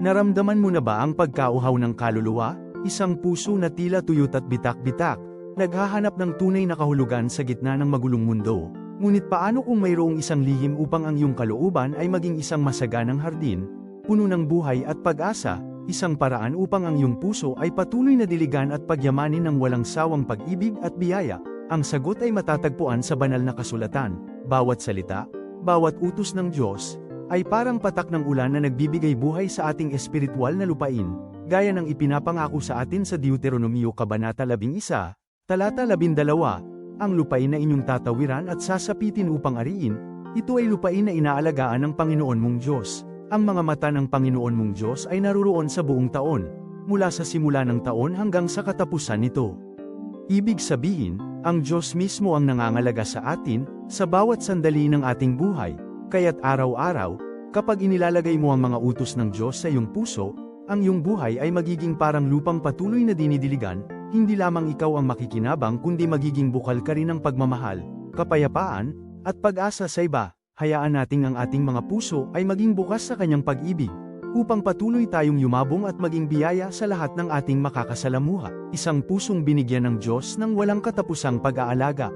Naramdaman mo na ba ang pagkauhaw ng kaluluwa? Isang puso na tila tuyot at bitak-bitak, naghahanap ng tunay na kahulugan sa gitna ng magulong mundo. Ngunit paano kung mayroong isang lihim upang ang iyong kalooban ay maging isang masaganang hardin, puno ng buhay at pag-asa, isang paraan upang ang iyong puso ay patuloy na diligan at pagyamanin ng walang sawang pag-ibig at biyaya? Ang sagot ay matatagpuan sa banal na kasulatan. Bawat salita, bawat utos ng Diyos, ay parang patak ng ulan na nagbibigay buhay sa ating espiritual na lupain, gaya ng ipinapangako sa atin sa Deuteronomio Kabanata 11, Talata 12, ang lupain na inyong tatawiran at sasapitin upang ariin, ito ay lupain na inaalagaan ng Panginoon mong Diyos. Ang mga mata ng Panginoon mong Diyos ay naruroon sa buong taon, mula sa simula ng taon hanggang sa katapusan nito. Ibig sabihin, ang Diyos mismo ang nangangalaga sa atin, sa bawat sandali ng ating buhay. Kaya't araw-araw, kapag inilalagay mo ang mga utos ng Diyos sa iyong puso, ang iyong buhay ay magiging parang lupang patuloy na dinidiligan, hindi lamang ikaw ang makikinabang kundi magiging bukal ka rin ng pagmamahal, kapayapaan, at pag-asa sa iba. Hayaan nating ang ating mga puso ay maging bukas sa kanyang pag-ibig, upang patuloy tayong yumabong at maging biyaya sa lahat ng ating makakasalamuha. Isang pusong binigyan ng Diyos ng walang katapusang pag-aalaga.